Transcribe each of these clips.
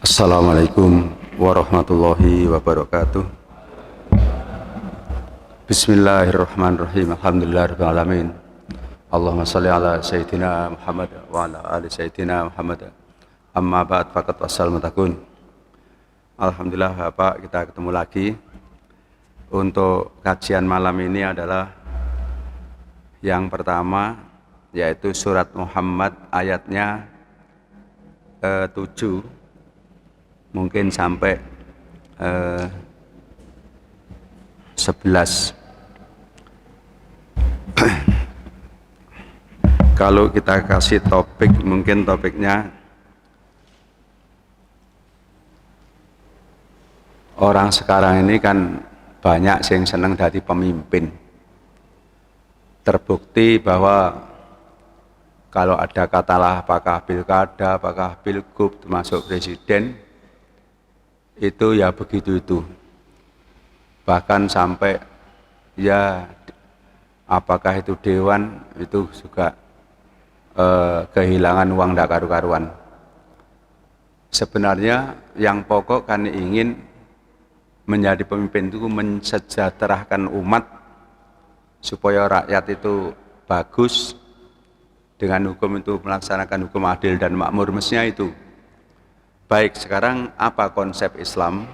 Assalamualaikum warahmatullahi wabarakatuh. Bismillahirrahmanirrahim. Alhamdulillahirabbil alamin. Allahumma shalli ala sayyidina Muhammad wa ala ali sayyidina Muhammad. Amma ba'd faqad wasal mutakun. Alhamdulillah Bapak, kita ketemu lagi. Untuk kajian malam ini adalah yang pertama, yaitu surat Muhammad ayatnya 7 mungkin sampai 11. Kalau kita kasih topik, mungkin topiknya orang sekarang ini kan banyak yang senang jadi pemimpin. Terbukti bahwa kalau ada katalah apakah pilkada, apakah pilgub, termasuk presiden, itu ya begitu itu. Bahkan sampai ya apakah itu dewan, itu juga kehilangan uang tidak karu-karuan. Sebenarnya yang pokok kan ingin menjadi pemimpin itu mensejahterakan umat supaya rakyat itu bagus, dengan hukum itu melaksanakan hukum adil dan makmur, mestinya itu. Baik, sekarang apa konsep Islam?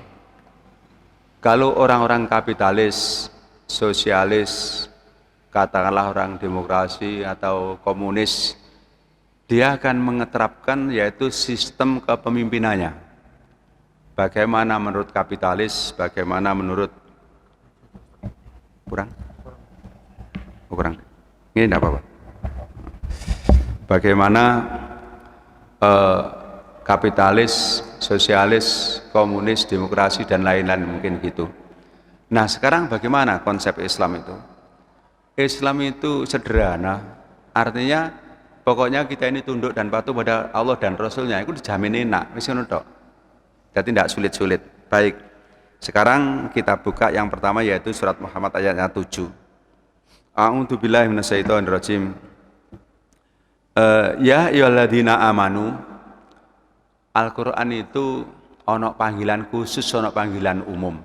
Kalau orang-orang kapitalis, sosialis, katakanlah orang demokrasi atau komunis, dia akan mengeterapkan yaitu sistem kepemimpinannya. Bagaimana menurut kapitalis, bagaimana menurut kurang? Ini tidak apa-apa. Bagaimana kapitalis, sosialis, komunis, demokrasi, dan lain-lain, mungkin gitu. Nah, sekarang bagaimana konsep Islam itu? Islam itu sederhana, artinya pokoknya kita ini tunduk dan patuh pada Allah dan Rasulnya, itu dijamin enak, jadi tidak sulit-sulit. Baik, sekarang kita buka yang pertama, yaitu surat Muhammad ayatnya 7. A'udzu billahi minasyaitonir rajim. Ya ayyuhalladzina amanu. Al-Quran itu ono panggilan khusus, ono panggilan umum.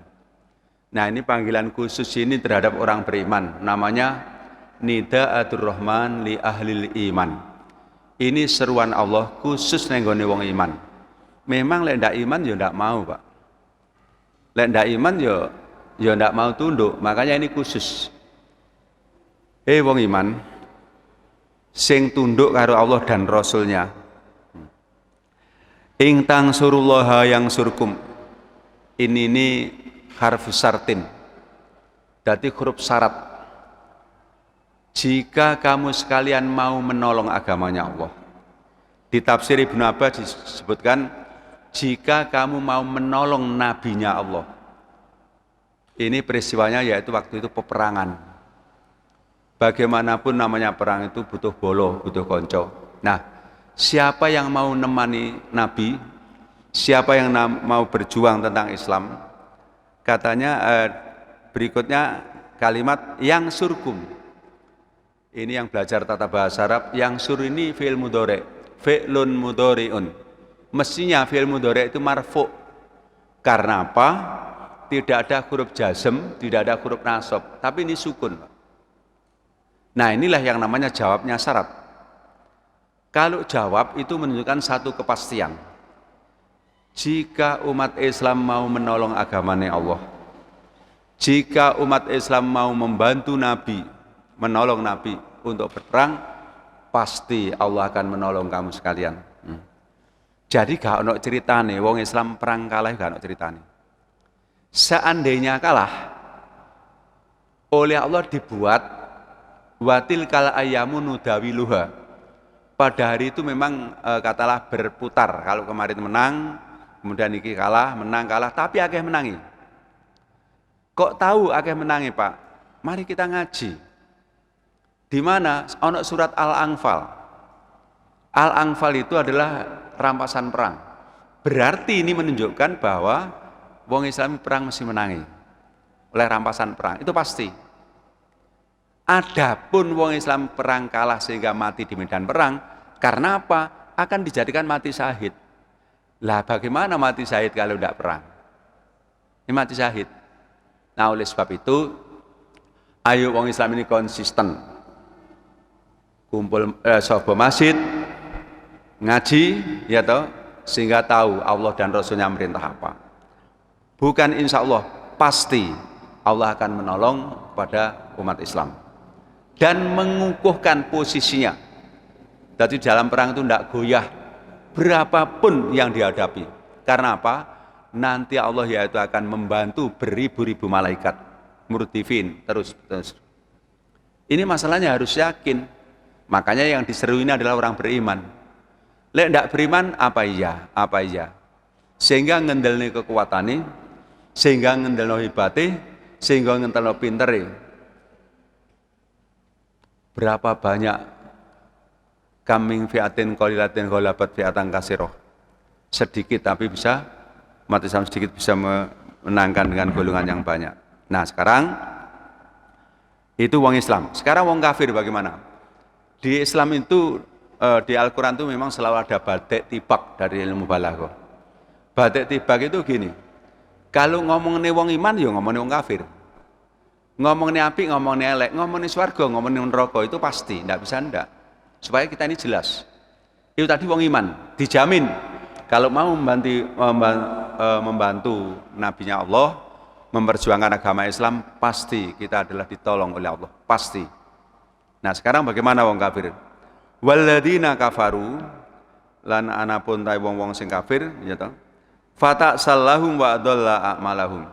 Nah, ini panggilan khusus ini terhadap orang beriman, namanya Nida'atur Rahman li ahlil iman. Ini seruan Allah khusus nenggone wong iman. Memang lek ndak iman ya ndak mau, Pak. Lek ndak iman ya ndak mau tunduk, makanya ini khusus. Wong iman sing tunduk karo Allah dan Rasulnya. Ing tangsurullaha yang surkum. Ini harfu sartin. Jadi huruf syarat. Jika kamu sekalian mau menolong agamanya Allah. Di tafsir Ibnu Abbas disebutkan, jika kamu mau menolong nabinya Allah. Ini peristiwanya yaitu waktu itu peperangan. Bagaimanapun namanya perang itu butuh bolo, butuh konco. Nah, siapa yang mau nemani Nabi, siapa yang mau berjuang tentang Islam, katanya berikutnya kalimat yang surkum. Ini yang belajar tata bahasa Arab, yang sur ini fi'il mudhari', fi'lun mudhari'un. Mestinya fi'il mudhari' itu marfu'. Karena apa? Tidak ada huruf jazm, tidak ada huruf nasab, tapi ini sukun. Nah, inilah yang namanya jawabnya syarat. Kalau jawab itu menunjukkan satu kepastian. Jika umat Islam mau menolong agamanya Allah, jika umat Islam mau membantu Nabi, menolong Nabi untuk berperang, pasti Allah akan menolong kamu sekalian. Jadi gak ono ceritane wong Islam perang kalah, gak ono ceritane. Seandainya kalah, oleh Allah dibuat watil kal ayyamu nudawiluha. Pada hari itu memang katalah berputar. Kalau kemarin menang, kemudian iki kalah, menang kalah, tapi akeh menangi. Kok tahu akeh menangi, Pak? Mari kita ngaji. Di mana? Ono surat Al-Anfal. Al-Anfal itu adalah rampasan perang. Berarti ini menunjukkan bahwa wong Islam perang mesti menangi oleh rampasan perang. Itu pasti. Adapun wong Islam perang kalah sehingga mati di medan perang, karena apa? Akan dijadikan mati syahid. Lah bagaimana mati syahid kalau tidak perang? Ini mati syahid. Nah oleh sebab itu, ayo wong Islam ini konsisten. Kumpul sebuah masjid, ngaji, ya toh, sehingga tahu Allah dan Rasulnya merintah apa. Bukan insya Allah, pasti Allah akan menolong kepada umat Islam. Dan mengukuhkan posisinya. Jadi dalam perang itu tidak goyah, berapapun yang dihadapi. Karena apa? Nanti Allah yaitu akan membantu beribu-ribu malaikat murdifin terus. Ini masalahnya harus yakin. Makanya yang diseru ini adalah orang beriman. Lek ndak beriman apa iya. Sehingga ngendelne kekuatane, sehingga ngendelno hebate, sehingga ngendelno pintere. Berapa banyak kaming fiatin qalilatin ghalabat fiatan katsiroh. Sedikit tapi bisa umat Islam sedikit bisa menangkan dengan golongan yang banyak. Nah sekarang itu wong Islam. Sekarang wong kafir bagaimana? Di Islam itu di Al-Quran itu memang selalu ada badek tibak dari ilmu balaghah. Badek tibak itu gini. Kalau ngomongin wong iman ya ngomongin wong kafir. Ngomongin api, ngomongin elek, ngomongin swarga, ngomongin neraka itu pasti, tidak bisa ndak. Supaya kita ini jelas. Itu tadi wong iman dijamin. Kalau mau membantu nabinya Allah, memperjuangkan agama Islam, pasti kita adalah ditolong oleh Allah, pasti. Nah sekarang bagaimana wong kafir? Walladzina kafaru lan anapun tai wong-wong sing kafir, ya toh. Fata'sallahum wa adalla a'malahum.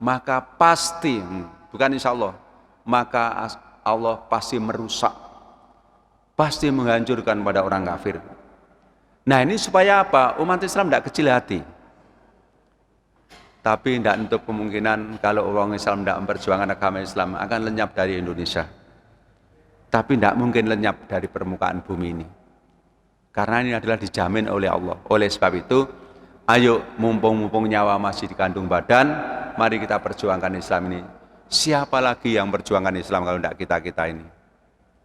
Maka pasti, bukan insya Allah, maka Allah pasti merusak, pasti menghancurkan pada orang kafir. Nah ini supaya apa? Umat Islam tidak kecil hati. Tapi tidak untuk kemungkinan kalau orang Islam tidak memperjuangkan agama Islam akan lenyap dari Indonesia. Tapi tidak mungkin lenyap dari permukaan bumi ini. Karena ini adalah dijamin oleh Allah. Oleh sebab itu, ayo mumpung nyawa masih dikandung badan, mari kita perjuangkan Islam ini. Siapa lagi yang perjuangkan Islam kalau tidak kita ini?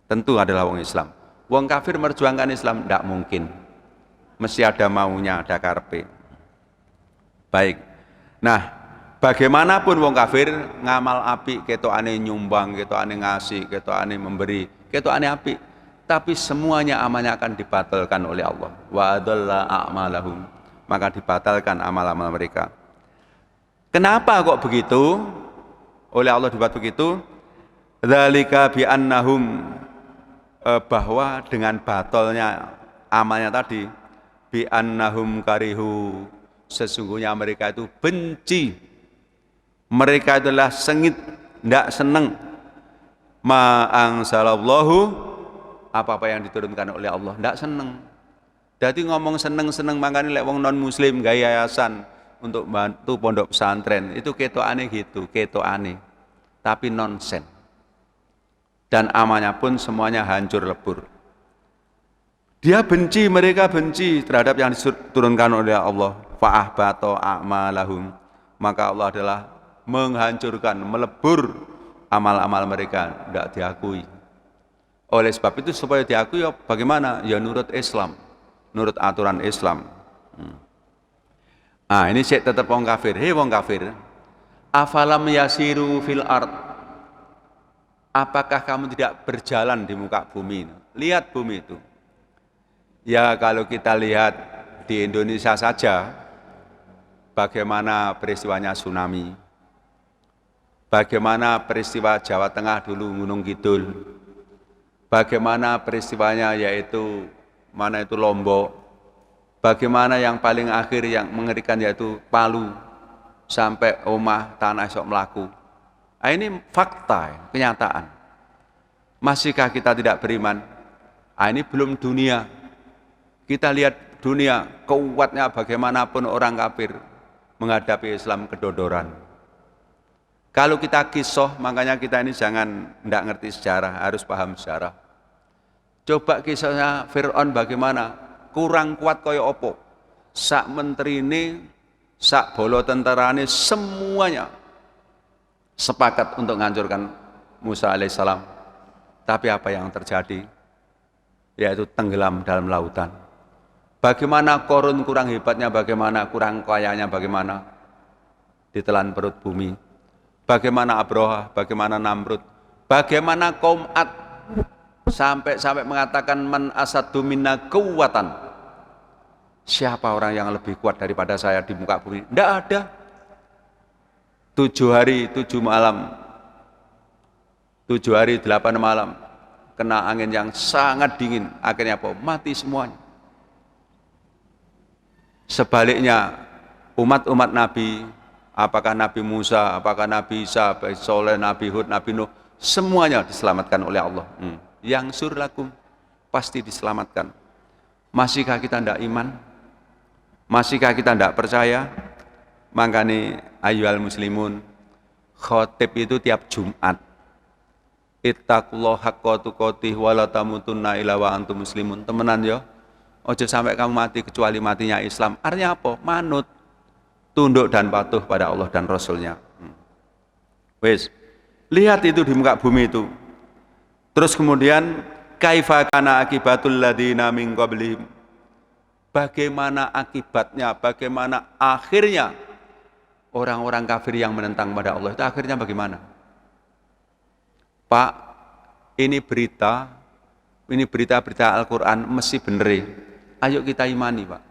Tentu adalah wong Islam. Wong kafir memperjuangkan Islam tidak mungkin. Mesti ada maunya, ada karpe. Baik. Nah, bagaimanapun wong kafir ngamal apik, ketokane nyumbang, ketokane ngasih, ketokane memberi, ketokane apik, tapi semuanya amalnya akan dibatalkan oleh Allah. Wa adalla a'malahum. Maka dibatalkan amal-amal mereka. Kenapa kok begitu? Oleh Allah dibuat begitu. Dzalika bi annahum, bahwa dengan batalnya amalnya tadi, bi annahum karihu, sesungguhnya mereka itu benci, mereka itulah sengit, tidak senang ma angsalallahu, apa-apa yang diturunkan oleh Allah, tidak senang. Jadi ngomong seneng makanya lek wong non muslim gaya yayasan untuk bantu pondok pesantren itu ketokane gitu, ketokane, tapi nonsen. Dan amalnya pun semuanya hancur lebur. Dia benci, mereka benci terhadap yang diturunkan oleh Allah. Fa'ahbata a'malahum. Maka Allah adalah menghancurkan, melebur amal-amal mereka, tidak diakui. Oleh sebab itu supaya diakui bagaimana? Ya nurut Islam, nurut aturan Islam. Nah ini sih tetap wong kafir. Hei wong kafir, afalam yasiru fil ard. Apakah kamu tidak berjalan di muka bumi? Lihat bumi itu. Ya kalau kita lihat di Indonesia saja, bagaimana peristiwanya tsunami, bagaimana peristiwa Jawa Tengah dulu Gunung Kidul, bagaimana peristiwanya yaitu mana itu Lombok, bagaimana yang paling akhir yang mengerikan yaitu Palu, sampai omah tanah esok melaku. Nah, ini fakta, kenyataan. Masihkah kita tidak beriman? Nah, ini belum dunia. Kita lihat dunia, kuatnya bagaimanapun orang kafir menghadapi Islam kedodoran. Kalau kita kisah, makanya kita ini jangan tidak ngerti sejarah, harus paham sejarah. Coba kisahnya Fir'aun bagaimana, kurang kuat kaya opo. Sak menteri ini, sak bolo tentara ini, semuanya sepakat untuk menghancurkan Musa alaihissalam. Tapi apa yang terjadi? Yaitu tenggelam dalam lautan. Bagaimana Korun kurang hebatnya, bagaimana kurang kayanya, bagaimana ditelan perut bumi. Bagaimana Abroha, bagaimana Namrud, bagaimana kaum Ad, sampai mengatakan man asadu minna quwwatan. Siapa orang yang lebih kuat daripada saya di muka bumi? Tidak ada. 7 hari 7 malam, 7 hari 8 malam, kena angin yang sangat dingin, akhirnya apa? Mati semuanya. Sebaliknya umat-umat Nabi, apakah Nabi Musa, apakah Nabi Isa, Nabi Soleh, Nabi Hud, Nabi Nuh, semuanya diselamatkan oleh Allah. Yang surlakum, pasti diselamatkan. Masihkah kita tidak iman? Masihkah kita tidak percaya? Makanya ayyuhal muslimun, khotib itu tiap Jumat, ittaqullaha haqqa tuqatih wa la tamutunna illa wa antum muslimun. Temenan ya, ojo sampai kamu mati kecuali matinya Islam. Artinya apa? Manut, tunduk dan patuh pada Allah dan Rasulnya. Wes, lihat itu di muka bumi itu. Terus kemudian kaifa kana akibatul ladzina min qablihim. Bagaimana akibatnya, bagaimana akhirnya orang-orang kafir yang menentang pada Allah itu akhirnya bagaimana? Pak, ini berita Al-Quran mesti bener. Ayo kita imani, Pak.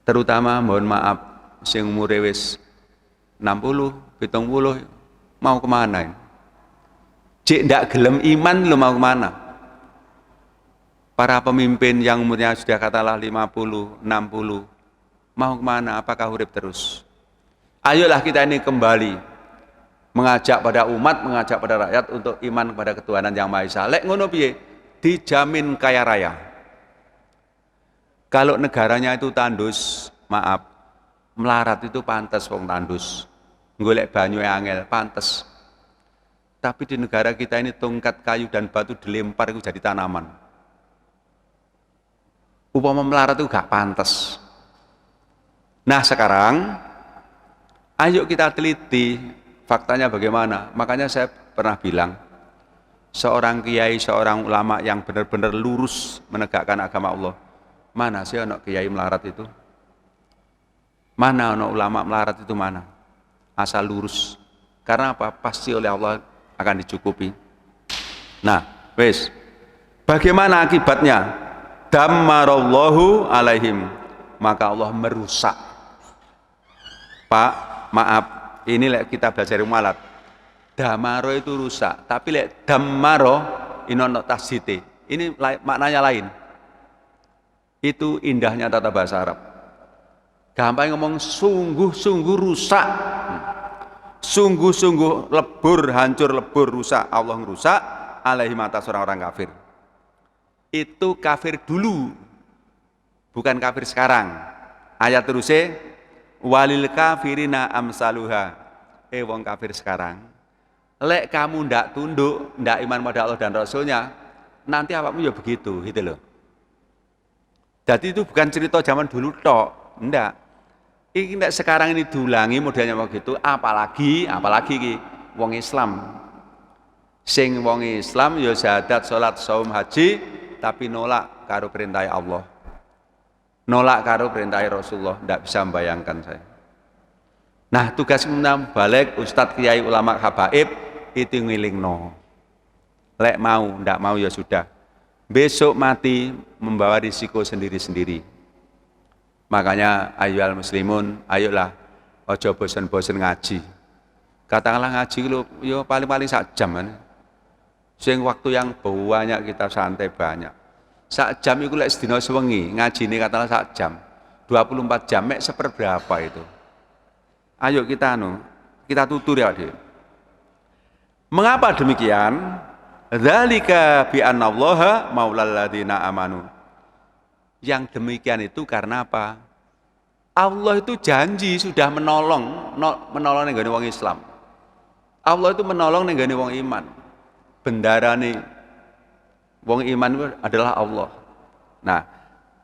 Terutama mohon maaf, sing umure wis 60, 70, mau kemana ini? Cik ndak gelem iman lo mau kemana? Para pemimpin yang umurnya sudah katalah 50, 60, mau kemana? Apakah urip terus? Ayolah kita ini kembali mengajak pada umat, mengajak pada rakyat untuk iman kepada ketuhanan yang Maha Esa. Lek ngono piye? Dijamin kaya raya. Kalau negaranya itu tandus, maaf, melarat itu pantas wong tandus. Golek banyu angel, pantas. Tapi di negara kita ini tongkat kayu dan batu dilempar itu jadi tanaman. Upama melarat itu gak pantas. Nah sekarang, ayo kita teliti faktanya bagaimana. Makanya saya pernah bilang, seorang kiai, seorang ulama yang benar-benar lurus menegakkan agama Allah, mana sih anak kiai melarat itu? Mana anak ulama melarat itu mana? Asal lurus. Karena apa? Pasti oleh Allah akan dicukupi. Nah, wes. Bagaimana akibatnya? Dammarallahu alaihim. Maka Allah merusak. Pak, maaf, ini kita belajar mualat. Damaro itu rusak, tapi lek dammaro inono tasjite. Ini maknanya lain. Itu indahnya tata bahasa Arab. Gampang ngomong sungguh-sungguh rusak. Sungguh-sungguh lebur, hancur, lebur, rusak. Allah merusak alaihi atas orang-orang kafir. Itu kafir dulu, bukan kafir sekarang. Ayat terusnya, walil kafirina amsaluha. Wong kafir sekarang, lek kamu ndak tunduk, ndak iman pada Allah dan Rasulnya, nanti apapun ya begitu, gitu loh. Jadi itu bukan cerita zaman dulu tok, ndak. Ini sekarang ini diulangi modelnya begitu, apalagi ki wong Islam. Sing wong Islam ya syahadat, salat, saum, haji, tapi nolak karo perintah Allah. Nolak karo perintah Rasulullah, ndak bisa membayangkan saya. Nah, tugas balik ustadz, kiai, ulama, habaib itu ngilingno. Lek mau, ndak mau ya sudah. Besok mati membawa risiko sendiri-sendiri. Makanya ayyuhal muslimun, ayolah ojo bosen-bosen ngaji. Katakanlah ngaji lu yo paling-paling sak jam kan. Sing waktu yang banyak kita santai banyak. Sak jam iku lek sedina sewengi, ngajine katakanlah sak jam. 24 jam mek seperberapa itu. Ayo kita tutur ya, Dik. Mengapa demikian? Dzalika bi annallaha maulal ladzina amanu. Yang demikian itu karena apa? Allah itu janji sudah menolong nenggone wong Islam. Allah itu menolong nenggone wong iman. Bendarane wong iman itu adalah Allah. Nah,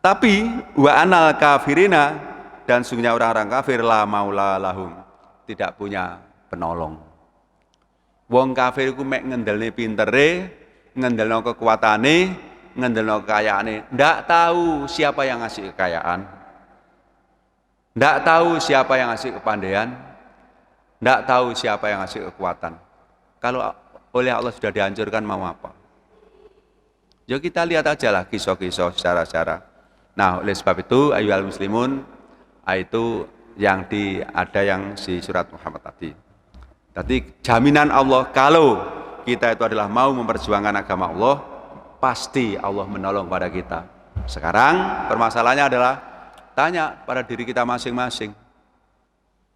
tapi wa anal kafirina, dan sungguhnya orang-orang kafir la maula lahum, tidak punya penolong. Wong kafir iku mek ngendelne pintere, ngendelno kekuatane, ngendelno kekayaane, ndak tahu siapa yang ngasih kekayaan, ndak tahu siapa yang ngasih kepandaian, ndak tahu siapa yang ngasih kekuatan. Kalau oleh Allah sudah dihancurkan mau apa? Ya kita lihat aja lah kisah-kisah secara-secara. Nah, oleh sebab itu ayyuhal muslimun, itu yang ada yang di surat Muhammad tadi. Jadi jaminan Allah kalau kita itu adalah mau memperjuangkan agama Allah, pasti Allah menolong pada kita. Sekarang permasalahannya adalah tanya pada diri kita masing-masing.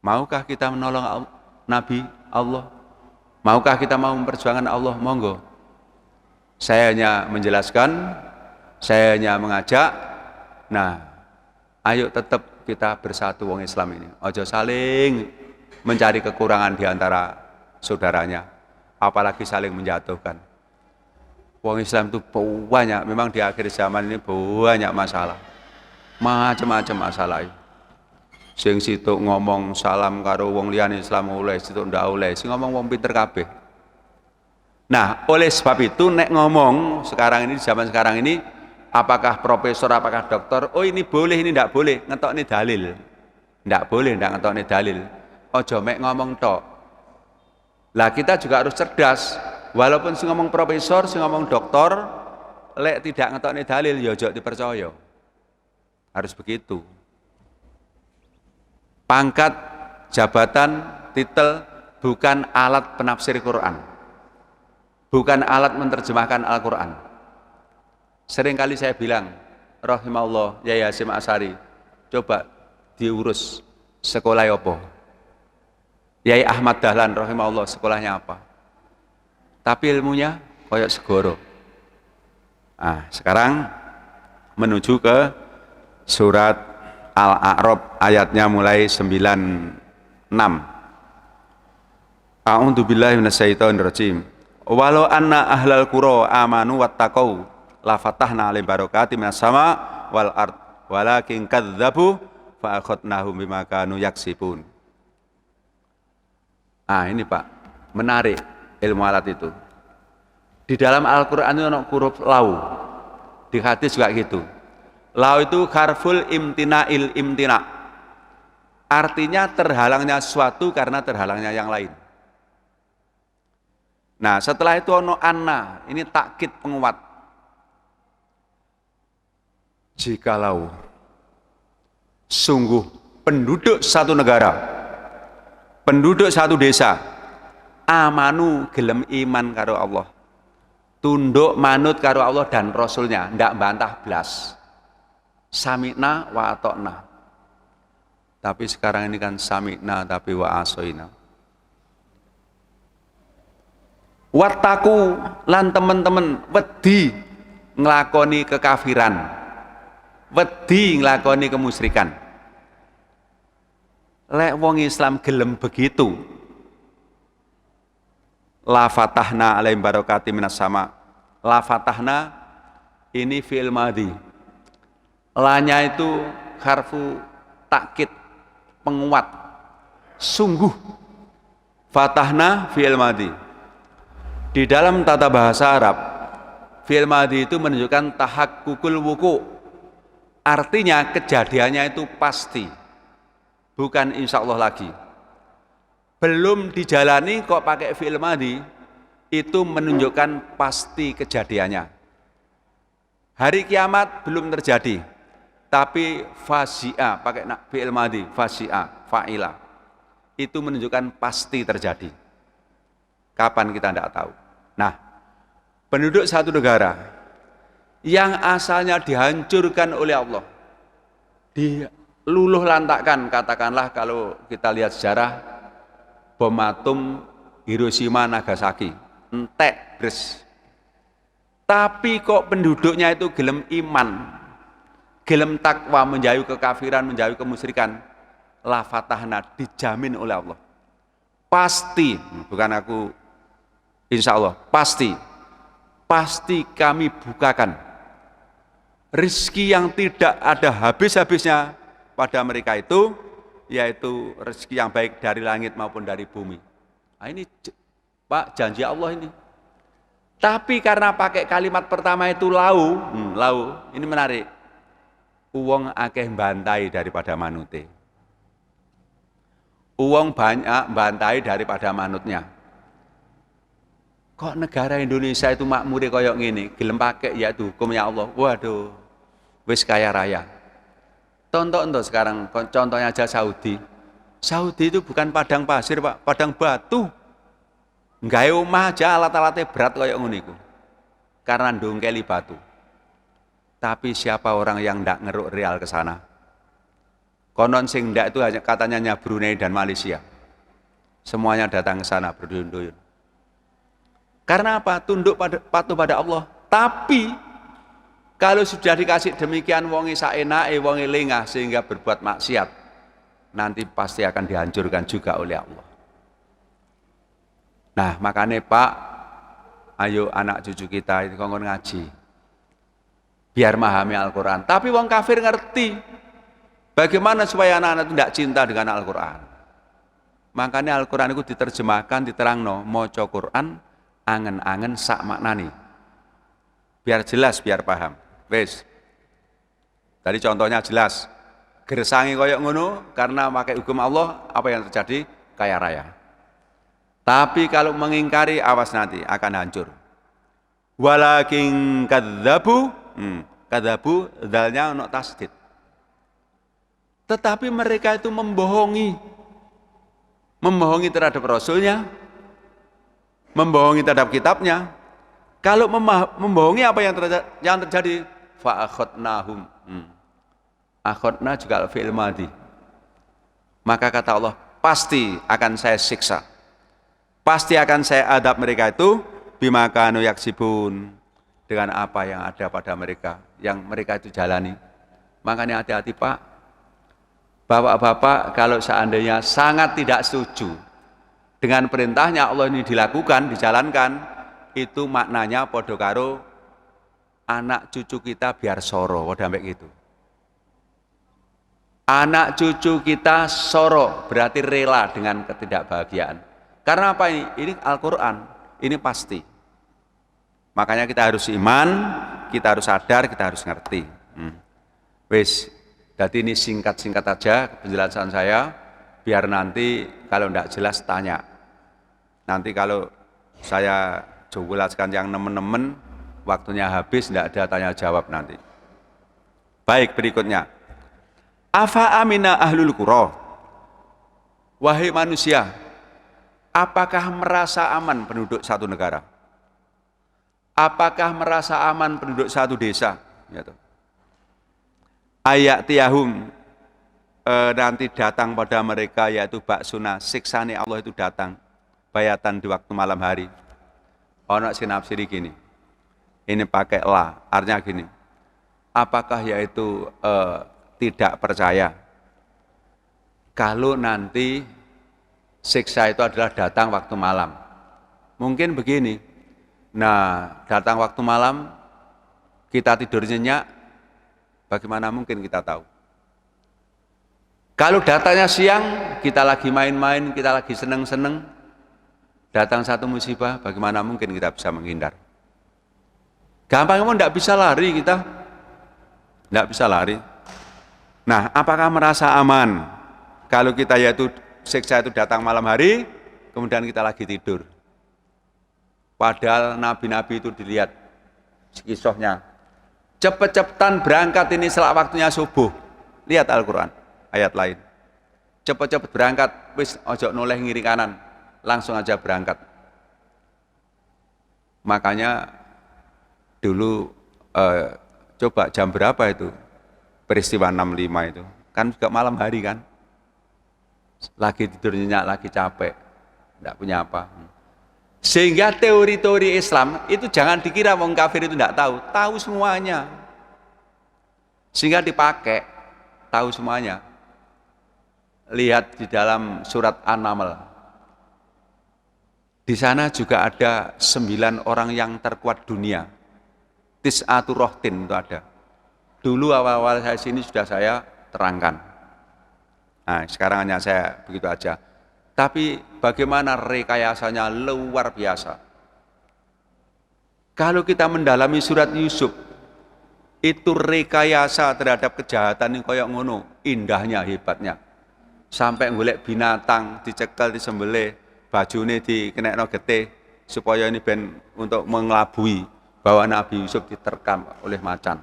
Maukah kita menolong Nabi Allah? Maukah kita mau memperjuangkan Allah? Monggo. Saya hanya menjelaskan, saya hanya mengajak. Nah, ayo tetap kita bersatu wong Islam ini. Ojo saling mencari kekurangan di antara saudaranya, apalagi saling menjatuhkan. Wong Islam itu banyak, memang di akhir zaman ini banyak masalah. Macam-macam masalah. Sing situ ngomong salam karo wong liyane Islam oleh, situ ndak oleh. Sing ngomong wong pinter kabeh. Nah, oleh sebab itu nek ngomong sekarang ini, di zaman sekarang ini, apakah profesor, apakah dokter, oh ini boleh, ini tidak boleh, ngetokne dalil. Tidak boleh, tidak ngetokne dalil. Ojo mek ngomong tok. Lah kita juga harus cerdas. Walaupun si ngomong profesor, si ngomong dokter, lek tidak ngetokne dalil, ya ojo dipercaya. Harus begitu. Pangkat, jabatan, titel bukan alat penafsir Quran. Bukan alat menerjemahkan Al-Quran. Seringkali saya bilang, rahimahullah, Yai Hasyim Asy'ari, coba diurus sekolah apa? Yai Ahmad Dahlan, rahimahullah, sekolahnya apa? Tapi ilmunya koyok segoro. Nah, sekarang menuju ke surat Al-A'raf ayatnya mulai 96. A'udzu billahi minasyaitonir rajim. Walau anna ahlal qura amanu wattaqau la fatahna alaihim barakatim minas sama wal ard walakin kadzdzabu fa akhadnahum bima kanu yaksibun. Ini Pak, menarik ilmu alat itu. Di dalam Al-Qur'an itu ada huruf lau. Di hadis juga gitu. Lau itu harful imtina'il imtina'. Artinya terhalangnya sesuatu karena terhalangnya yang lain. Nah, setelah itu ono anna, ini takkid penguat. Jikalau sungguh penduduk satu negara, penduduk satu desa, amanu gelem iman karo Allah, tunduk manut karo Allah dan Rasulnya, ndak bantah blas. Sami'na wa atokna. Tapi sekarang ini kan sami'na tapi wa asoina. Wattaku lan temen-temen wedi nglakoni kekafiran, wedi nglakoni kemusyrikan. Lek wong Islam gelem begitu, la fatahna alaihim barakatim minas sama. La fatahna ini fi'il madhi. La-nya itu harfu takkid penguat. Sungguh. Fatahna fi'il madhi. Di dalam tata bahasa Arab, fi'il madhi itu menunjukkan tahakkukul wuku. Artinya kejadiannya itu pasti, bukan insya Allah lagi. Belum dijalani kok pakai fi'il madhi, itu menunjukkan pasti kejadiannya. Hari kiamat belum terjadi, tapi fasi'a, pakai fi'il madhi, fasi'a, fa'ila, itu menunjukkan pasti terjadi. Kapan kita tidak tahu. Nah, penduduk satu negara yang asalnya dihancurkan oleh Allah, diluluh lantakkan, katakanlah kalau kita lihat sejarah bom atom Hiroshima Nagasaki, entek bres. Tapi kok penduduknya itu gelem iman, gelem takwa, menjauhi kekafiran, menjauhi kemusyrikan, la fatahna, dijamin oleh Allah. Pasti, bukan aku insya Allah, pasti kami bukakan rezeki yang tidak ada habis-habisnya pada mereka itu, yaitu rezeki yang baik dari langit maupun dari bumi. Nah, ini Pak, janji Allah ini. Tapi karena pakai kalimat pertama itu lau, lau, ini menarik. Uwong akeh bantai daripada manute. Uwong banyak bantai daripada manutnya. Kok negara Indonesia itu makmure koyok ngene, gelem pakai yaitu hukumnya Allah. Waduh, wis kaya raya. Tonton sekarang, contohnya aja Saudi. Saudi itu bukan padang pasir, Pak, padang batu. Nggawe omah aja alat-alatnya berat koyok ngono iku. Karena ndongkeli batu. Tapi siapa orang yang ndak ngeruk real ke sana? Konon sing ndak itu hanya katanya Brunei dan Malaysia. Semuanya datang ke sana berduyun-duyun. Karena apa? Tunduk patuh pada Allah. Tapi kalau sudah dikasih demikian wonge saenake, wonge lengah sehingga berbuat maksiat, nanti pasti akan dihancurkan juga oleh Allah. Nah, makanya Pak, ayo anak cucu kita itu kongkon ngaji. Biar memahami Al-Qur'an. Tapi wong kafir ngerti. Bagaimana supaya anak-anak itu tidak cinta dengan Al-Qur'an? Makanya Al-Qur'an itu diterjemahkan, diterangno, maca Qur'an angen-angen sak maknani. Biar jelas, biar paham. Wes. Tadi contohnya jelas. Gersangi koyok ngono karena pakai hukum Allah, apa yang terjadi? Kaya raya. Tapi kalau mengingkari, awas nanti akan hancur. Walakin kadzabu, kadzabu dalnya untuk tasdid. Tetapi mereka itu membohongi terhadap Rasulnya, membohongi terhadap kitabnya. Kalau membohongi apa yang terjadi? Fa'akhadnahum. Akhadna juga fi'il madhi. Maka kata Allah, pasti akan saya siksa. Pasti akan saya adab mereka itu bima kanu yaksibun, dengan apa yang ada pada mereka, yang mereka itu jalani. Makanya hati-hati Pak. Bapak-bapak kalau seandainya sangat tidak setuju dengan perintahnya Allah ini dilakukan, dijalankan, itu maknanya podo karo anak cucu kita biar soro, wadah sampai gitu. Anak cucu kita soro, berarti rela dengan ketidakbahagiaan. Karena apa ini? Ini Al-Quran, ini pasti. Makanya kita harus iman, kita harus sadar, kita harus ngerti. Wis, jadi ini singkat-singkat aja penjelasan saya, biar nanti kalau tidak jelas tanya. Nanti kalau saya jelaskan yang nemen-nemen, waktunya habis, tidak ada tanya jawab nanti. Baik, berikutnya. Afa amina ahlul qura. Wahai manusia, apakah merasa aman penduduk satu negara? Apakah merasa aman penduduk satu desa? Ayat tiyahum, nanti datang pada mereka yaitu baksuna, siksane Allah itu datang bayatan di waktu malam hari. Ono sinapsiri gini, ini pakai la, artinya gini, apakah yaitu tidak percaya kalau nanti siksa itu adalah datang waktu malam? Mungkin begini, nah datang waktu malam, kita tidur nyenyak, bagaimana mungkin kita tahu? Kalau datanya siang, kita lagi main-main, kita lagi seneng-seneng, datang satu musibah, bagaimana mungkin kita bisa menghindar? Gampang emang tidak bisa lari kita, tidak bisa lari. Nah, apakah merasa aman kalau kita yaitu siksa itu datang malam hari, kemudian kita lagi tidur? Padahal nabi-nabi itu dilihat kisahnya, cepet-cepetan berangkat ini setelah waktunya subuh. Lihat Al-Quran, ayat lain. Cepet-cepet berangkat, wis ojo noleh ngiri kanan, langsung aja berangkat. Makanya dulu coba jam berapa itu peristiwa 65 itu? Kan juga malam hari kan? Lagi tidur nyenyak, lagi capek, tidak punya apa. Sehingga teori-teori Islam itu jangan dikira wong kafir itu tidak tahu, tahu semuanya. Sehingga dipakai, tahu semuanya. Lihat di dalam surat An-Naml. Di sana juga ada 9 orang yang terkuat dunia. Tis'atu rohtin itu ada. Dulu awal-awal saya sini sudah saya terangkan. Nah, sekarang hanya saya begitu aja. Tapi bagaimana rekayasanya luar biasa. Kalau kita mendalami surat Yusuf, itu rekayasa terhadap kejahatan yang koyok ngono, indahnya, hebatnya. Sampai golek binatang, dicekel, disembelih, bajune dikenekno getih, supaya ini ben untuk mengelabui bahwa Nabi Yusuf diterkam oleh macan.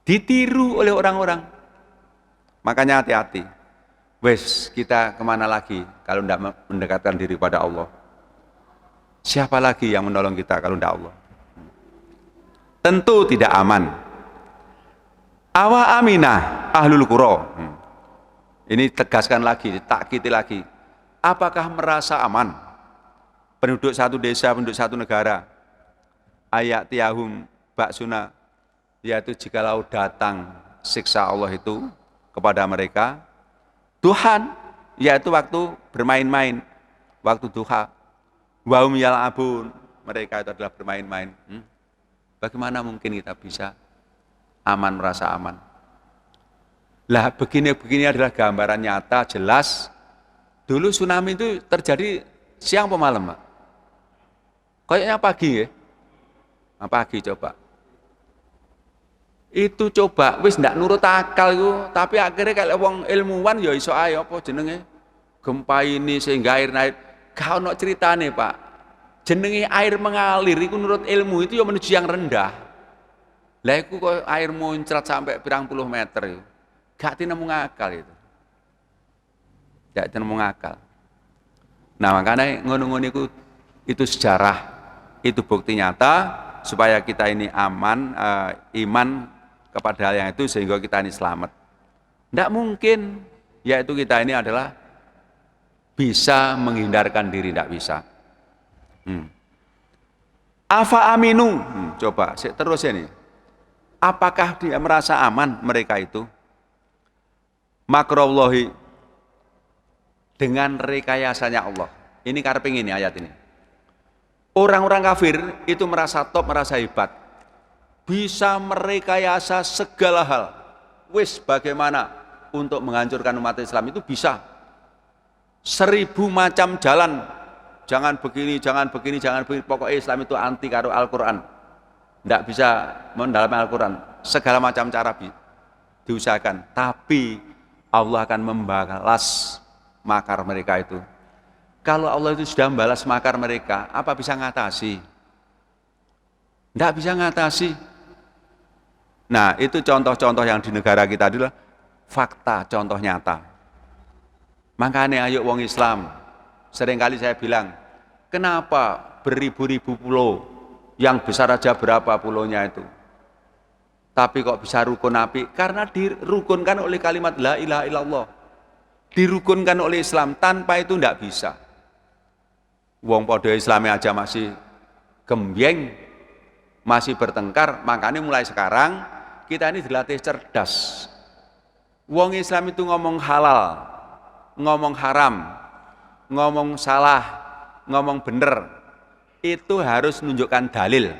Ditiru oleh orang-orang. Makanya hati-hati. Wes, kita kemana lagi kalau tidak mendekatkan diri pada Allah? Siapa lagi yang menolong kita kalau tidak Allah? Tentu tidak aman. Awa aminah ahlul qura. Ini tegaskan lagi, takkiti lagi. Apakah merasa aman penduduk satu desa, penduduk satu negara? Ayat tiyahum baksuna, yaitu jikalau datang siksa Allah itu kepada mereka, Tuhan, yaitu waktu bermain-main, waktu duha. Wahum yal'abun, mereka itu adalah bermain-main. Bagaimana mungkin kita bisa aman, merasa aman? Lah begini adalah gambaran nyata, jelas. Dulu tsunami itu terjadi siang apa malam, Pak? Kayaknya pagi ya? Nah, pagi coba. Itu coba wis ndak nurut akal itu, tapi akhirnya kalau wong ilmuwan ya iso ae apa jenenge gempa ini sehingga air naik. Gak ono ceritane, Pak. Jenenge air mengalir itu menurut ilmu itu ya menuju yang rendah. Lah iku kok air muncrat sampai pirang puluh meter itu. Gak tinemu ngakal itu. Gak tinemu ngakal. Nah, makanya ngono-ngono itu sejarah, itu bukti nyata supaya kita ini aman, iman kepada hal yang itu sehingga kita ini selamat. Tidak mungkin, yaitu kita ini adalah bisa menghindarkan diri, tidak bisa. Afa aminu, coba terus ini. Apakah dia merasa aman mereka itu? Makrullahi, dengan rekayasanya Allah. Ini karping ini ayat ini. Orang-orang kafir itu merasa top, merasa hebat. Bisa merekayasa segala hal. Wis bagaimana untuk menghancurkan umat Islam itu bisa. 1000 macam jalan. Jangan begini, jangan begini, jangan begini. Pokoknya Islam itu anti karo Al-Quran. Tidak bisa mendalami Al-Quran. Segala macam cara diusahakan. Tapi Allah akan membalas makar mereka itu. Kalau Allah itu sudah membalas makar mereka, apa bisa ngatasi? Tidak bisa ngatasi. Nah, itu contoh-contoh yang di negara kita adalah fakta, contoh nyata. Makanya ayo wong Islam, seringkali saya bilang, kenapa beribu-ribu pulau, yang besar aja berapa pulaunya itu, tapi kok bisa rukun api? Karena dirukunkan oleh kalimat la ilaha illallah, dirukunkan oleh Islam. Tanpa itu tidak bisa. Wong podo Islami aja masih gembyeng, masih bertengkar. Makanya mulai sekarang kita ini dilatih cerdas. Wong Islam itu ngomong halal, ngomong haram, ngomong salah, ngomong bener, itu harus menunjukkan dalil.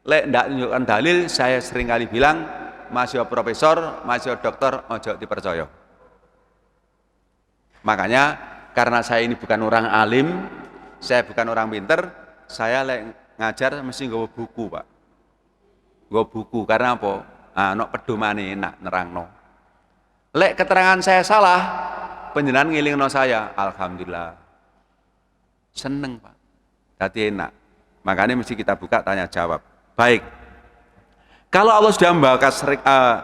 Lek ndak menunjukkan dalil, saya sering kali bilang, masih profesor, masih dokter, ojo dipercaya. Makanya karena saya ini bukan orang alim, saya bukan orang pinter, saya lek ngajar mesti nggawa buku, Pak. Nggawa buku karena apa? Nok pedomane enak nerangno. Lek keterangan saya salah, panjenengan ngilingno saya, alhamdulillah. Seneng, Pak. Dadi enak. Makanya mesti kita buka tanya jawab. Baik. Kalau Allah sudah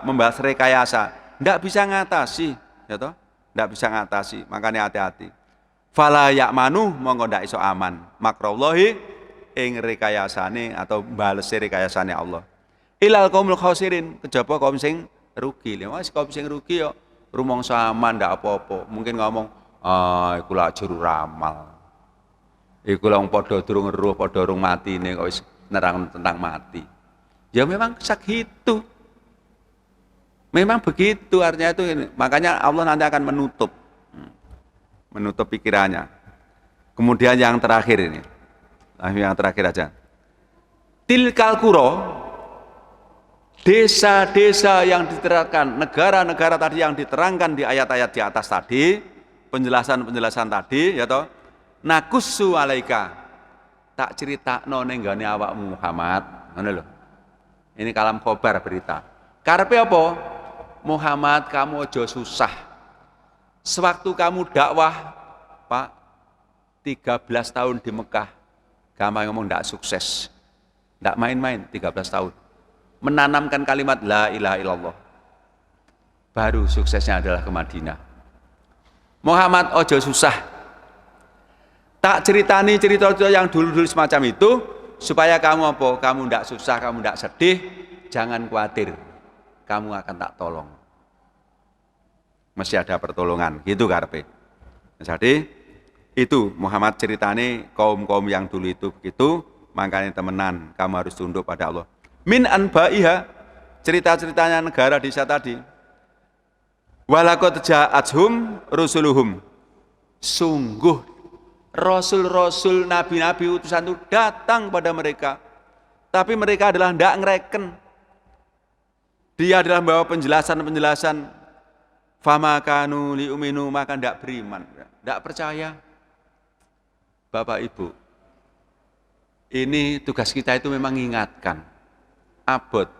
membahas rekayasa, tidak bisa ngatasi, ya toh? Tidak bisa ngatasi. Makanya hati-hati. Fala ya'manu mongko ndak iso aman. Makrullahi ing rekayasane atau balese rekayasane Allah. Ilal qaumul khasirin, kejaba kaum sing rugi. Lha wis kaum sing rugi yo rumangsa aman ndak apa-apa. Mungkin ngomong, iku lak juru ramal. Iku lak padha durung eruh, padha durung matine kok wis nerang tentang mati. Ya memang segitu. Memang begitu artinya itu. Makanya Allah nanti akan menutup pikirannya. Kemudian yang terakhir ini. Yang terakhir aja. Tilkal qura, desa-desa yang diterangkan, negara-negara tadi yang diterangkan di ayat-ayat di atas tadi, penjelasan-penjelasan tadi, ya toh. Nakussu alaika. tak critakno ning gone awakmu Muhammad, ngono lho. Ini kalam khobar berita. Karepe apa? Muhammad, kamu ojo susah. Sewaktu kamu dakwah, Pak, 13 tahun di Mekah, gampang ngomong ndak sukses. Ndak main-main 13 tahun. Menanamkan kalimat la ilaha illallah. Baru suksesnya adalah ke Madinah. Muhammad ojo susah. Tak ceritani cerita-cerita yang dulu-dulu semacam itu supaya kamu apa? Kamu ndak susah, kamu ndak sedih, jangan khawatir. Kamu akan tak tolong. Mesti ada pertolongan, gitu karepe. Jadi itu Muhammad ceritane kaum-kaum yang dulu itu begitu, makanya temenan kamu harus tunduk pada Allah. Min anbaiha, cerita-ceritanya negara di sana tadi. Walaqad ja'athum rusuluhum. Sungguh rasul-rasul, nabi-nabi utusan itu datang pada mereka. Tapi mereka adalah tidak ngereken. Dia adalah membawa penjelasan-penjelasan. Fama kanu li'uminu, maka tidak beriman, tidak percaya. Bapak Ibu, ini tugas kita itu memang ingatkan. Abot,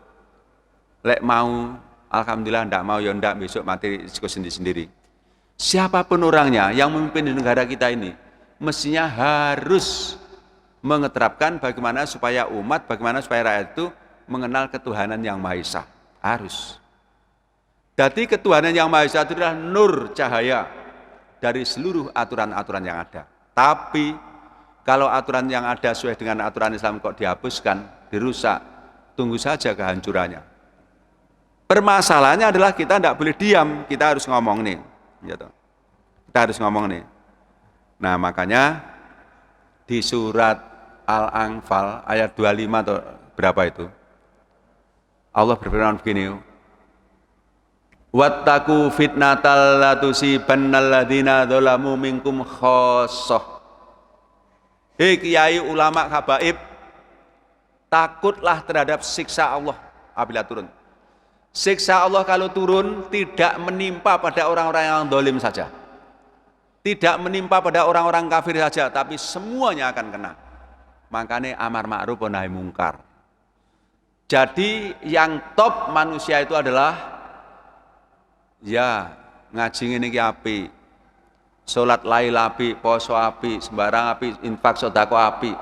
lek mau, alhamdulillah, tidak mau ya tidak, besok mati risiko sendiri-sendiri. Siapapun orangnya yang memimpin di negara kita ini, mestinya harus mengeterapkan bagaimana supaya umat, bagaimana supaya rakyat itu mengenal ketuhanan yang Maha Esa. Harus. Jadi ketuhanan yang Maha Esa itu adalah nur cahaya dari seluruh aturan-aturan yang ada. Tapi kalau aturan yang ada sesuai dengan aturan Islam kok dihapuskan, dirusak, tunggu saja kehancurannya. Permasalahannya adalah kita tidak boleh diam, kita harus ngomong nih. Gitu. Kita harus ngomong nih. Nah makanya di surat Al-Anfal ayat 25 atau berapa itu? Allah berfirman begini, wattaqu fitnatal la tusibannal ladzina dzalamu minkum khassah. Hei kiai, ulama, habaib, takutlah terhadap siksa Allah apabila turun. Siksa Allah kalau turun tidak menimpa pada orang-orang yang zalim saja. Tidak menimpa pada orang-orang kafir saja, tapi semuanya akan kena. Makanya amar ma'ruf nahi mungkar. Jadi yang top manusia itu adalah ya ngaji ngene iki apik. Salat lail apik, poso apik, sembarang apik, infak sedekah apik.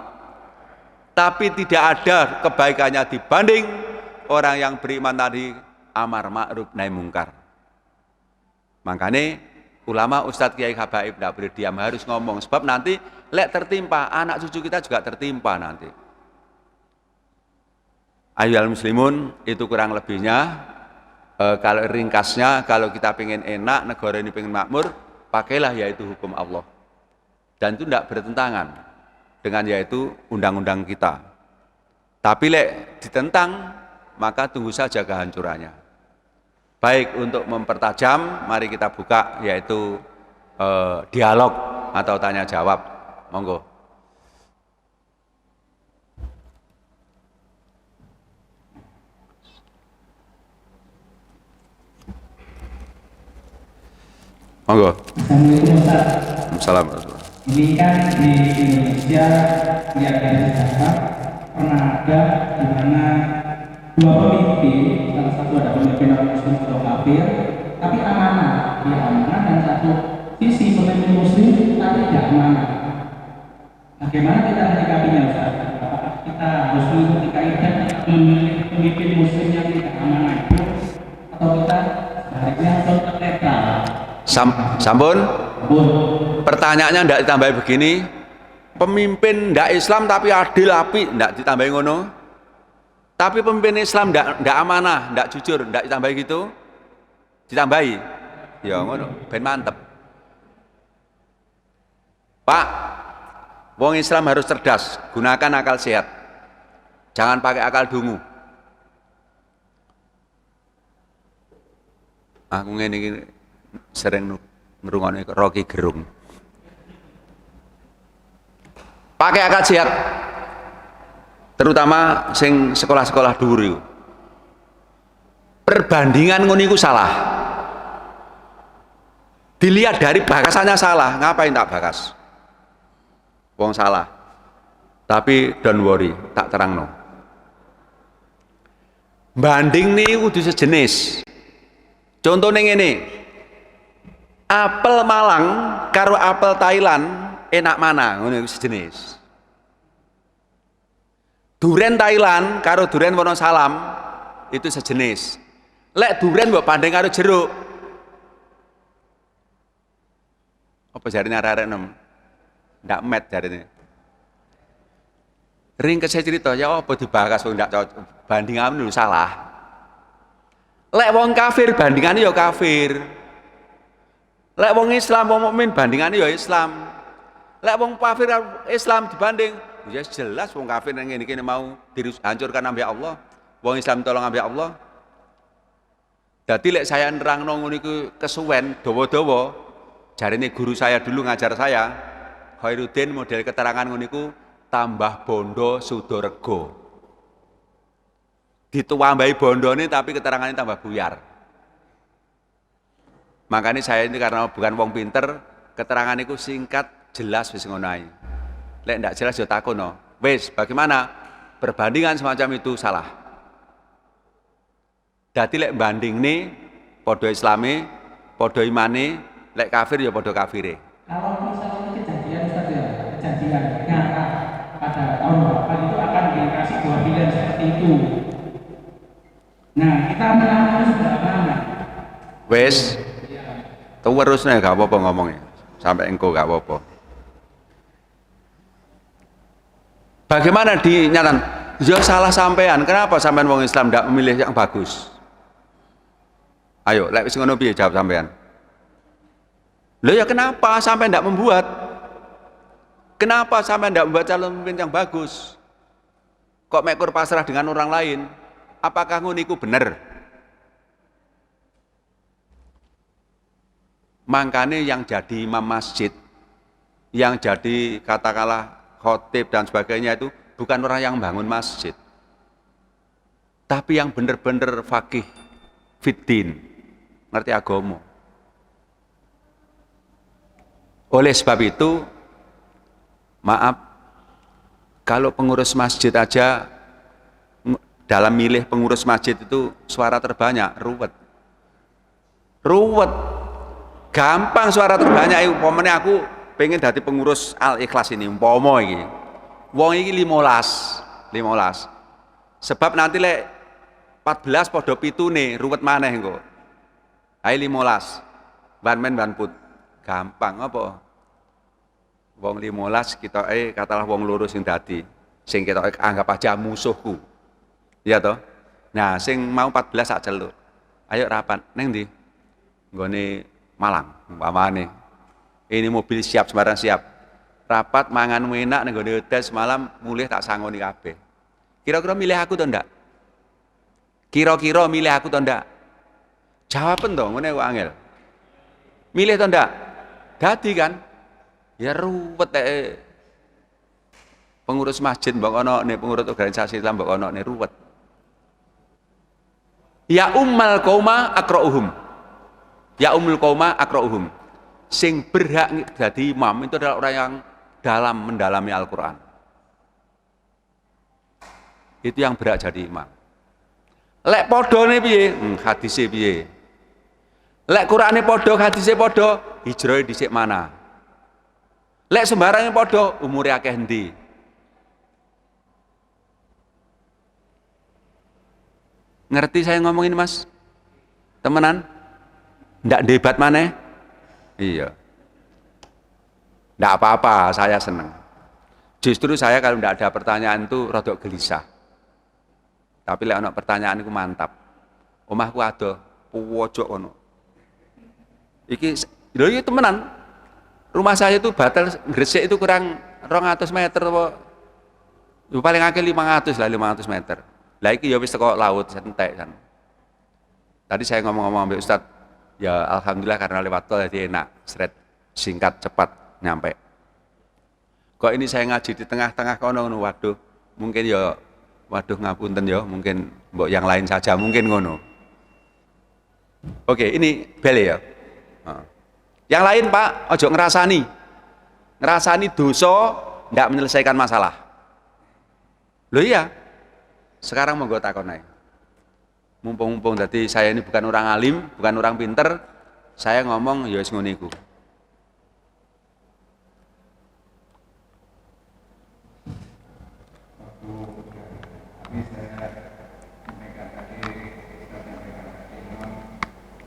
Tapi tidak ada kebaikannya dibanding orang yang beriman tadi amar ma'ruf nahi mungkar. Makanya ulama, ustadz, kiai, habaib tidak boleh diam, harus ngomong. Sebab nanti lek tertimpa, anak cucu kita juga tertimpa nanti. Ayyuhal muslimun, itu kurang lebihnya. Kalau ringkasnya, kalau kita pengen enak, negara ini pengen makmur, pakailah yaitu hukum Allah. Dan itu tidak bertentangan dengan yaitu undang-undang kita. Tapi lek ditentang, maka tunggu saja kehancurannya. Baik, untuk mempertajam, mari kita buka yaitu dialog atau tanya jawab. Monggo. Monggo. Assalamualaikum. Ini kan di Indonesia yang dari sejarah pernah ada di mana dua pemimpin, salah satu ada pemimpin orang Muslim atau kafir, tapi amanah, dia amanah, dan satu sisi pemimpin Muslim tapi tidak amanah. Bagaimana kita menyikapinya, Ustaz? Apakah kita harus mengikuti kaidah memilih pemimpin Muslim yang tidak amanah itu, atau kita sebaliknya harus netral? Sampun? Pertanyaannya tidak ditambahi begini, pemimpin tidak Islam tapi adil api, tidak ditambahi ngono. Tapi pemimpin Islam tidak amanah, tidak jujur, tidak ditambahi gitu, ditambahi, ya ngono, ben mantep. Pak, wong Islam harus cerdas, gunakan akal sehat, jangan pakai akal dungu. Aku ngene sering ngrungokne Rocky Gerung. Pakai akal sehat, terutama sing sekolah-sekolah dhuwur iku. Perbandingan ngono iku salah. Dilihat dari bakasannya salah, ngapain tak bakas? Wong salah. Tapi don't worry, tak terangno. Banding nih kudu sejenis. Contohnya ngene. Apel Malang karo apel Thailand enak mana? Ngono iku sejenis. Duren Thailand karo duren Wonosalam itu sejenis. Lek duren mbok banding karo jeruk. Apa jarine arek-arek nem? Ndak met jarine. Ring saya cerita ya apa dibahas wong ndak cocok. Bandingan dulu salah. Lek wong kafir bandingane ya kafir. Lek wong Islam wong mukmin bandingane ya Islam. Lek wong kafir Islam dibanding ya jelas wong kafir yang ngene mau dihancurkan ambek Allah. Wong Islam tolong ambek Allah. Dadi lek saya nerangno ngono iku kesuwen dawa-dawa jarine guru saya dulu ngajar saya Khairuddin model keterangan ngono iku tambah bondo Sudorego. Dituambahi bondone tapi keterangannya tambah buyar. Makanya saya ini karena bukan wong pinter, keterangan itu singkat, jelas wis ngono ae. Lek ndak jelas yo takono. Wis, bagaimana? Perbandingan semacam itu salah. Dadi lek bandingne padha islame, padha imane, lek kafir ya padha kafire. Kalau misalnya kejadian Ustaz ya, kejadian nyata pada tahun berapa itu akan dikasih buah pilihan seperti itu. Nah, kita mengambil sebelah mana? Wes, terus nih gak apa-apa ngomongnya, sampai engkau gak apa-apa. Bagaimana dinyatakan? Ya salah sampean. Kenapa sampean wong Islam tidak memilih yang bagus? Ayo, lek wis ngono piye jawab sampean? Loh ya kenapa sampai tidak membuat? Kenapa sampai tidak membuat calon pemimpin yang bagus? Kok mekur pasrah dengan orang lain? Apakah nguniku benar? Makanya yang jadi imam masjid, yang jadi katakanlah khotib dan sebagainya itu bukan orang yang bangun masjid, tapi yang benar-benar fakih fiddin, ngerti agama. Oleh sebab itu, maaf, kalau pengurus masjid aja dalam milih pengurus masjid itu suara terbanyak, ruwet. Gampang suara terbanyak, umpamanya aku pengen dadi pengurus Al-Ikhlas ini, umpama iki. Wong iki 15. Sebab nanti lek 14 padha pitune ruwet maneh engko. Ae 15. Ban men ban put. Gampang apa? Wong 15 kita katalah wong loro sing dadi. Sing kita anggap aja musuhku. Iya toh? Nah, sing mau 14 sak celuk. Ayo rapat ning ndi? Nggone Malang, umpamane. Ini mobil siap, sembarang siap. Rapat mangan enak ning nggone hotel semalam mulih tak sangoni kabeh. Kira-kira milih aku to ndak? Kira-kira milih aku to ndak? Jawaben to ngene kok angel. Milih to ndak? Dadi kan? Ya ruwet pengurus masjid mbok ana nih pengurus organisasi Islam mbok ana nih ruwet. Ya ummal qauma aqra'uhum. Ya ummul qauma aqra'uhum. Sing berhak jadi imam itu adalah orang yang dalam mendalami Al-Qur'an. Itu yang berhak jadi imam. Lek padane piye? Hadise piye? Lek Qur'ane padha, hadise padha, hijrahe dhisik mana? Lek sembarange padha, umure akeh endi? Ngerti saya ngomongin Mas? Temenan? Ndak debat maneh? Iya. Ndak apa-apa, saya senang. Justru saya kalau ndak ada pertanyaan itu rodok gelisah. Tapi lek ana pertanyaan itu mantap. Omahku ada pojok ono. Iki lho iki temenan. Rumah saya itu batal Gresik itu kurang 200 meter apa? Paling akeh 500 lah, 500 meter. Lah iki ya wis teko laut entek kan. Tadi saya ngomong-ngomong ambek Ustaz, ya alhamdulillah karena lewat tol jadi enak, seret, singkat, cepat nyampe. Kok ini saya ngaji di tengah-tengah kono ngono, waduh, mungkin ya waduh ngapunten ya, mungkin mbok yang lain saja mungkin ngono. Oke, ini bel ya. Yang lain Pak, ojo ngerasani dosa ndak menyelesaikan masalah. Loh iya, sekarang monggo takon ae. Mumpung-mumpung dadi saya ini bukan orang alim, bukan orang pinter, saya ngomong ya wis ngono iku. Ini saya menyampaikan tadi,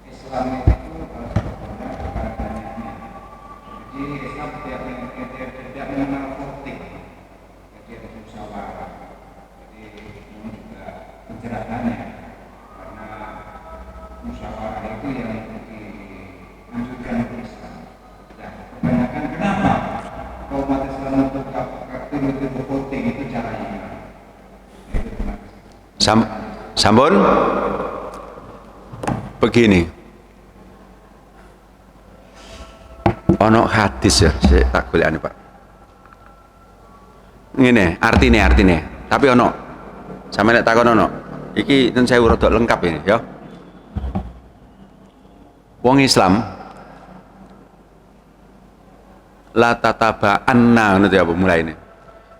Islam itu sebetulnya bukan banyaknya. Jadi Islam tidak mengenal voting, jadi ada musyawarah. Jadi ini juga pencerahannya, karena musyawarah itu yang dianjurkan oleh Islam. Nah, kebanyakan kenapa kalau umat Islam untuk aktif voting itu caranya? Sampun begini, ono hadis ya, saya tak boleh Pak. Ngene, artine, tapi ono, sama nek takon ono, iki ten saya rada lengkap ini, ya. Wong Islam, la tataba'anna, ngono ya mulai ini.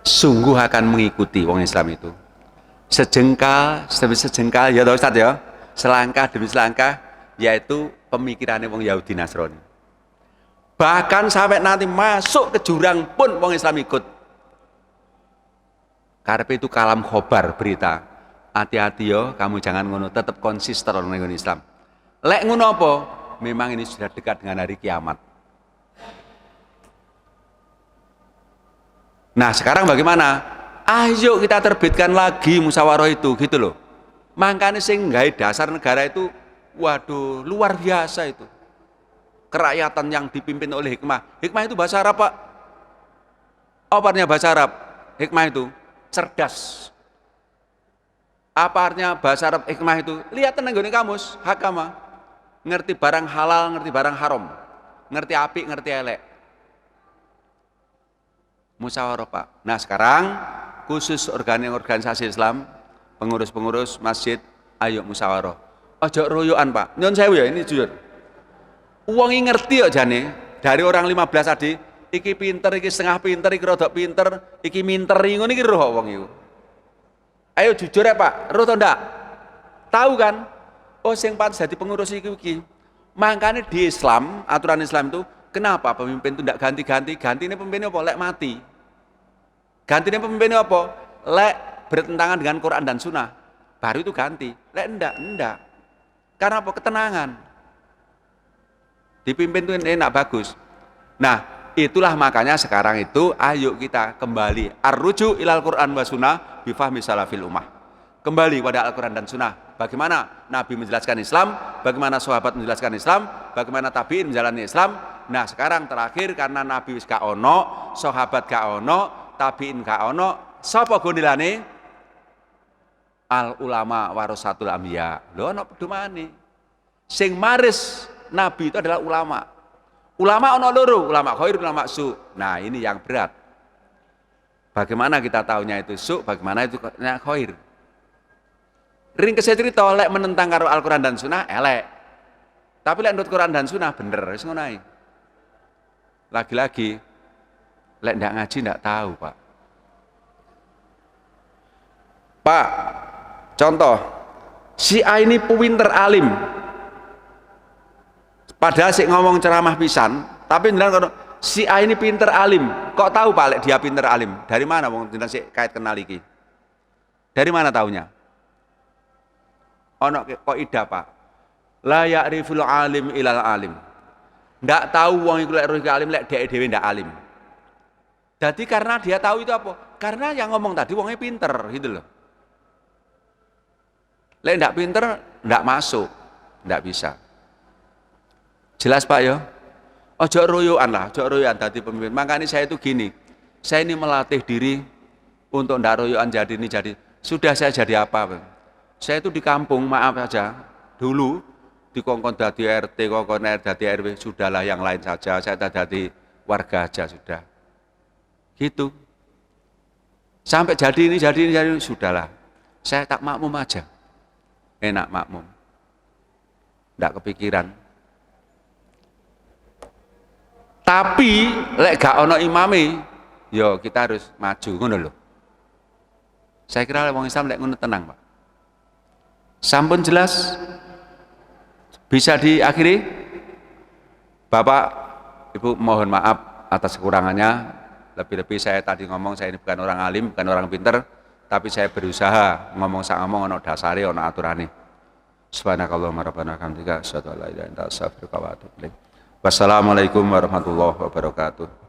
Sungguh akan mengikuti wong Islam itu. Sejengkal demi sejengkal ya toh Ustaz ya, selangkah demi selangkah, yaitu pemikirannya wong Yahudi Nasrani. Bahkan sampai nanti masuk ke jurang pun wong Islam ikut. Karena itu kalam khobar berita. Hati-hati yo, kamu jangan ngono, tetap konsisten dengan Islam. Lek ngono apa? Memang ini sudah dekat dengan hari kiamat. Nah sekarang bagaimana? Ayo kita terbitkan lagi musyawarah itu, gitu loh. Makanya sing gawe dasar negara itu, waduh, luar biasa itu. Kerakyatan yang dipimpin oleh hikmah. Hikmah itu bahasa Arab, Pak. Apa artinya bahasa Arab? Hikmah itu cerdas. Apa artinya bahasa Arab hikmah itu? Lihat tenang kamus, hakama. Ngerti barang halal, ngerti barang haram. Ngerti apik, ngerti elek. Musyawarah, Pak. Nah sekarang khusus organisasi Islam, pengurus-pengurus masjid, ayo musyawarah. Ojo royokan Pak. Nyon sewu ya, ini jujur. Uang ngerti kok jane, dari orang 15 tadi, iki pinter, iki setengah pinter, iki rodok pinter, iki minteri ngono iki roh wong iku. Ayo jujur ya Pak, roh to ndak? Tahu kan? Oh sing pantes dadi pengurus iki. Makanya di Islam, aturan Islam itu, kenapa pemimpin itu ndak ganti-ganti? Gantine pemimpinnya apa? Lek mati. Gantinya pemimpinnya apa? Lek bertentangan dengan Quran dan Sunnah, baru itu ganti. Lek enggak. Karena apa? Ketenangan. Dipimpin itu enak, bagus. Nah, itulah makanya sekarang itu, ayo kita kembali. Ar-ruju ilal Quran wa Sunnah bifahmi salafil ummah. Kembali pada Al-Quran dan Sunnah. Bagaimana Nabi menjelaskan Islam, bagaimana sahabat menjelaskan Islam, bagaimana tabi'in menjalani Islam. Nah, sekarang terakhir karena Nabi wis gak ono, sahabat gak ono, tabiin gak ono, sapa gondelane? Al ulama warasatul anbiya. Lho ono pedomane. Sing maris nabi itu adalah ulama. Ulama ono loro, ulama khair, ulama su. Nah, ini yang berat. Bagaimana kita tahunya itu su, bagaimana itu khair? Ring kesih cerita lek menentang karo Al-Qur'an dan Sunnah elek. Tapi lek nurut Quran dan Sunnah bener, wis ngono ae. Lagi-lagi lek ndak ngaji ndak tahu, Pak. Pak, contoh, si A ini pinter alim. Padahal si ngomong ceramah pisan, tapi kalau si A ini pinter alim. Kok tahu Pak lek dia pinter alim? Dari mana wong jenengan sik kait kenal iki? Dari mana taunya? Ono kok ida Pak. La ya'riful alim ilal alim. Ndak tahu wong iku lek roh alim lek dhek dhewe ndak alim. Jadi karena dia tahu itu apa? Karena yang ngomong tadi wongnya pinter gitu loh. Lek ndak pinter ndak masuk, ndak bisa. Jelas Pak ya? Ojo royoan lah, ojo royoan dadi pemimpin. Makanya saya itu gini, saya ini melatih diri untuk ndak royoan jadi ini jadi. Sudah saya jadi apa? Saya itu di kampung, maaf saja, dulu dikongkon dadi RT, kongkon dadi RW, sudahlah yang lain saja, saya dadi warga aja sudah. Gitu. Sampai jadi ini, sudahlah. Saya tak makmum aja. Enak makmum. Ndak kepikiran. Tapi lek gak ono imame, yo kita harus maju ngono lho. Saya kira wong Islam lek ngono tenang, Pak. Sampun jelas? Bisa diakhiri? Bapak, Ibu mohon maaf atas kekurangannya. Lebih-lebih saya tadi ngomong saya ini bukan orang alim, bukan orang pinter, tapi saya berusaha ngomong sak ngomong ono dasare ono aturane. Subhanakallahumma rabbana hamdika asyhadu an la ilaha illa anta astaghfiruka wa atubu ilaik. Wassalamualaikum warahmatullahi wabarakatuh.